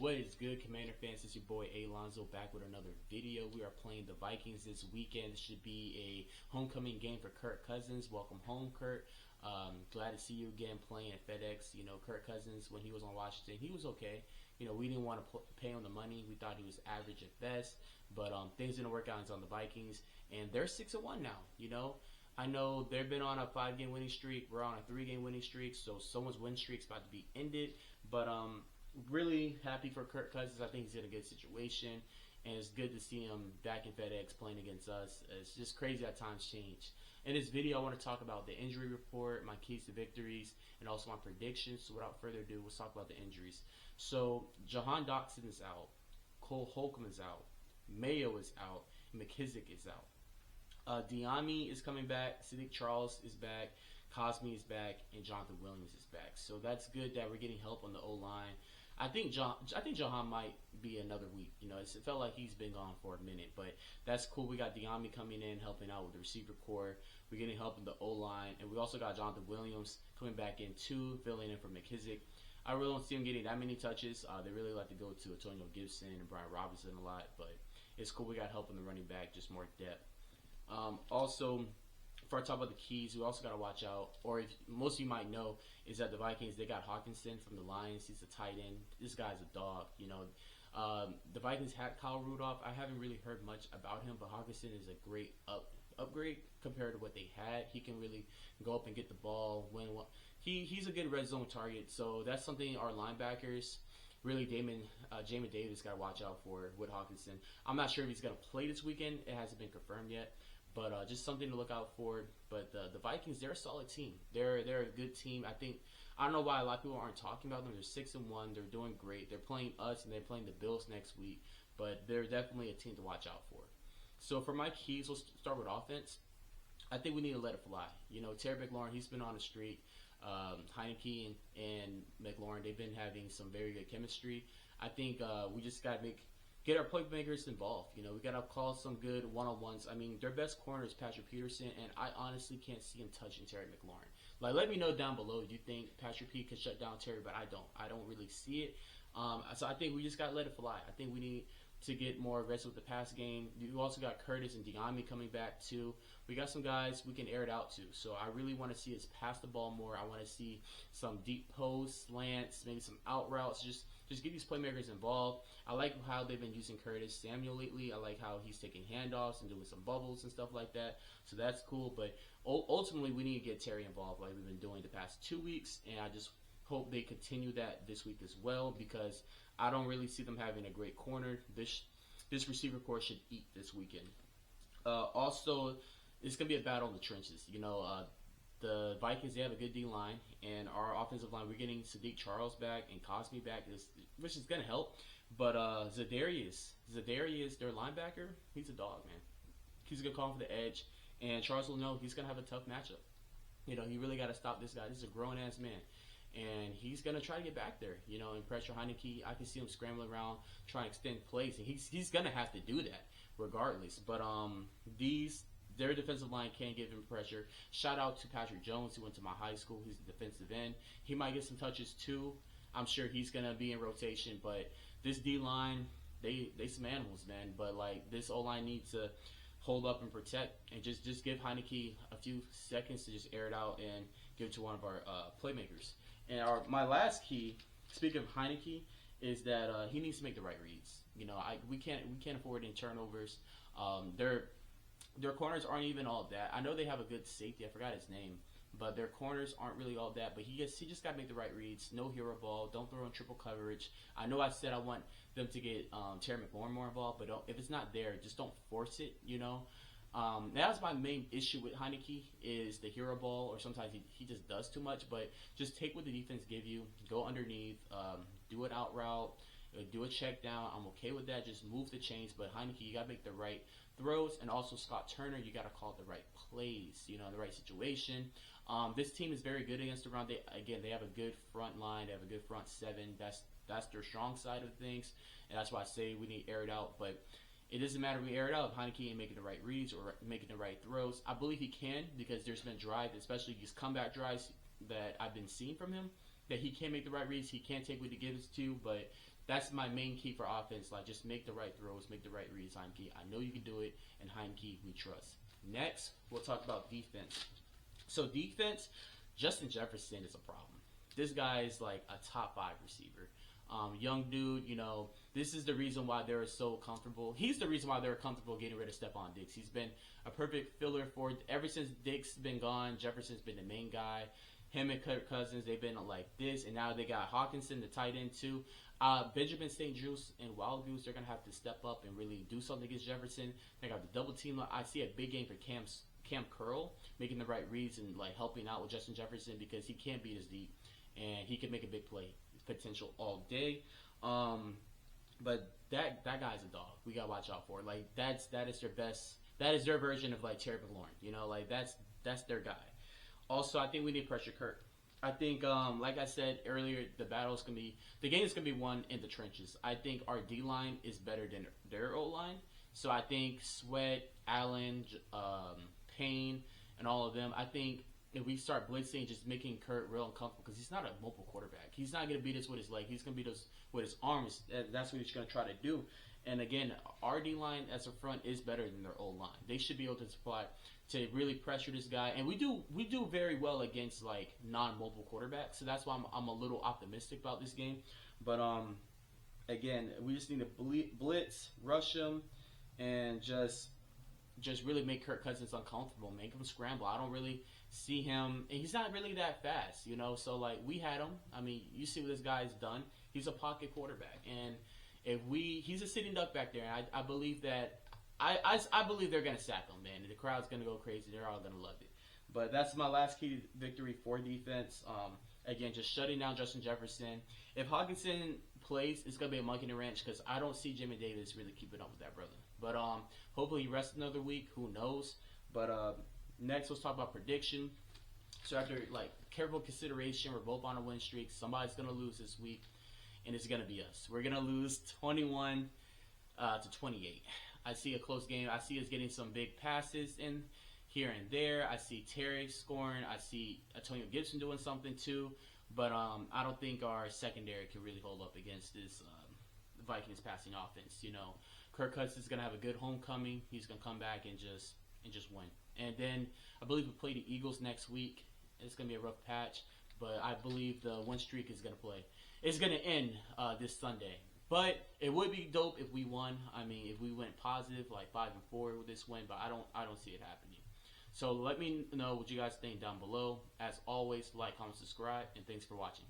What is good, Commander fans? It's your boy Alonzo back with another video. We are playing the Vikings this weekend. It should be a homecoming game for Kurk Cousins. Welcome home, Kurk. Glad to see you again playing at FedEx. You know, Kurk Cousins, when he was on Washington, he was okay. You know, we didn't want to pay him the money. We thought he was average at best. But things didn't work out. He's on the Vikings, and they're 6-1 now. You know, I know they've been on a 5-game winning streak. We're on a 3-game winning streak, so someone's win streak's about to be ended. But really happy for Kurk Cousins. I think he's in a good situation, and it's good to see him back in FedEx playing against us. It's just crazy how times change. In this video, I want to talk about the injury report, my keys to victories, and also my predictions. So without further ado, let's talk about the injuries. So Jahan Dotson is out, Cole Holcomb is out, Mayo is out, and McKissick is out. Diami is coming back, Sadiq Charles is back, Cosme is back, and Jonathan Williams is back. So that's good that we're getting help on the O-line. I think Jahan might be another week. You know, it felt like he's been gone for a minute, but that's cool. We got Diami coming in, helping out with the receiver core. We're getting help in the O-line, and we also got Jonathan Williams coming back in too, filling in for McKissick. I really don't see him getting that many touches. They really like to go to Antonio Gibson and Brian Robinson a lot, but it's cool. We got help in the running back, just more depth. Also, before I talk about the keys, we also got to watch out, or if most of you might know, is that the Vikings, they got Hawkinson from the Lions. He's a tight end. This guy's a dog, you know. The Vikings had Kyle Rudolph. I haven't really heard much about him, but Hawkinson is a great upgrade compared to what they had. He can really go up and get the ball. He's a good red zone target, so that's something our linebackers, really Jamin Davis got to watch out for with Hawkinson. I'm not sure if he's going to play this weekend. It hasn't been confirmed yet. But just something to look out for. But the Vikings, they're a solid team. They're a good team. I don't know why a lot of people aren't talking about them. They're 6-1. They're doing great. They're playing us and they're playing the Bills next week. But they're definitely a team to watch out for. So for my keys, let's start with offense. I think we need to let it fly. You know, Terry McLaurin, he's been on a streak. Heineke and McLaurin, they've been having some very good chemistry. I think we just got to get our playmakers involved. You know, we got to call some good one-on-ones. I mean, their best corner is Patrick Peterson, and I honestly can't see him touching Terry McLaurin. Like, let me know down below if you think Patrick P could shut down Terry, but I don't. I don't really see it. So I think we just got to let it fly. I think we need to get more aggressive with the pass game. You also got Curtis and Diami coming back too. We got some guys we can air it out to. So I really want to see us pass the ball more. I want to see some deep posts, slants, maybe some out routes. Just get these playmakers involved. I like how they've been using Curtis Samuel lately. I like how he's taking handoffs and doing some bubbles and stuff like that. So that's cool. But ultimately, we need to get Terry involved like we've been doing the past 2 weeks. And I just hope they continue that this week as well, because I don't really see them having a great corner. This receiver core should eat this weekend. Also, it's going to be a battle in the trenches. You know, the Vikings, they have a good D-line, and our offensive line, we're getting Sadiq Charles back and Cosme back, which is going to help. But Zadarius, their linebacker, he's a dog, man. He's going to call him for the edge, and Charles will know he's going to have a tough matchup. You know, you really got to stop this guy. This is a grown-ass man. And he's going to try to get back there, you know, and pressure Heineke. I can see him scrambling around, trying to extend plays. And he's going to have to do that regardless. But their defensive line can't give him pressure. Shout out to Patrick Jones, who went to my high school. He's a defensive end. He might get some touches too. I'm sure he's going to be in rotation. But this D-line, they some animals, man. But, like, this O-line needs to hold up and protect, and just give Heineke a few seconds to just air it out and give it to one of our playmakers. And my last key, speaking of Heineke, is that he needs to make the right reads. You know, we can't afford any turnovers. Their corners aren't even all that. I know they have a good safety. I forgot his name, but their corners aren't really all that. But he just got to make the right reads. No hero ball. Don't throw in triple coverage. I know I said I want them to get Terry McLaurin more involved, but if it's not there, just don't force it. You know. That was my main issue with Heineke, is the hero ball, or sometimes he just does too much. But just take what the defense give you, go underneath, do an out route, do a check down. I'm okay with that. Just move the chains. But Heineke, you got to make the right throws. And also Scott Turner, you got to call the right plays, you know, in the right situation. This team is very good against the run. They have a good front line. They have a good front seven. That's their strong side of things. And that's why I say we need to air it out. But it doesn't matter if we air it out if Heineke ain't making the right reads or making the right throws. I believe he can, because there's been drives, especially these comeback drives that I've been seeing from him, that he can make the right reads. He can take what he gives to, but that's my main key for offense. Like, just make the right throws, make the right reads, Heimke. I know you can do it, and Heimke, we trust. Next, we'll talk about defense. So defense, Justin Jefferson is a problem. This guy is like a top 5 receiver. Young dude, this is the reason why they're so comfortable. He's the reason why they're comfortable getting rid of Stephon Diggs. He's been a perfect filler for ever since Diggs been gone. Jefferson's been the main guy. Him and Kurk Cousins, they've been like this, and now they got Hawkinson, the tight end too. Benjamin St. Juice and Wild Goose, they're gonna have to step up and really do something against Jefferson. They got the double team. I see a big game for Cam Curl making the right reads and like helping out with Justin Jefferson because he can't beat us deep, and he can make a big play potential all day. But that guy's a dog. We gotta watch out for. Like that is their best. That is their version of like Terry McLaurin. Like that's their guy. Also, I think we need to pressure Kirk. I think, like I said earlier, the game is gonna be won in the trenches. I think our D line is better than their O line. So I think Sweat, Allen, Payne, and all of them. I think if we start blitzing, just making Kurt real uncomfortable because he's not a mobile quarterback. He's not going to beat us with his leg. He's going to beat us with his arms. That's what he's going to try to do. And again, our D line as a front is better than their old line. They should be able to supply to really pressure this guy. And we do very well against like non-mobile quarterbacks. So that's why I'm a little optimistic about this game. But again, we just need to blitz, rush him, and just really make Kirk Cousins uncomfortable, make him scramble. I don't really see him, and he's not really that fast, So like we had him. I mean, you see what this guy's done. He's a pocket quarterback, and he's a sitting duck back there. And I believe that I believe they're gonna sack him, man. The crowd's gonna go crazy. They're all gonna love it. But that's my last key victory for defense. Again, just shutting down Justin Jefferson. If Hawkinson plays, it's gonna be a monkey in the ranch because I don't see Jimmy Davis really keeping up with that brother. But hopefully he rests another week. Who knows? But next, let's talk about prediction. So after like careful consideration, we're both on a win streak. Somebody's gonna lose this week, and it's gonna be us. We're gonna lose 21 to 28. I see a close game. I see us getting some big passes in here and there. I see Terry scoring. I see Antonio Gibson doing something too. But I don't think our secondary can really hold up against this Vikings passing offense. Kurk Cousins is gonna have a good homecoming. He's gonna come back and just win. And then I believe we play the Eagles next week. It's gonna be a rough patch, but I believe the win streak is gonna play. It's gonna end this Sunday. But it would be dope if we won. I mean, if we went positive, like 5-4 with this win. But I don't see it happening. So let me know what you guys think down below. As always, like, comment, subscribe, and thanks for watching.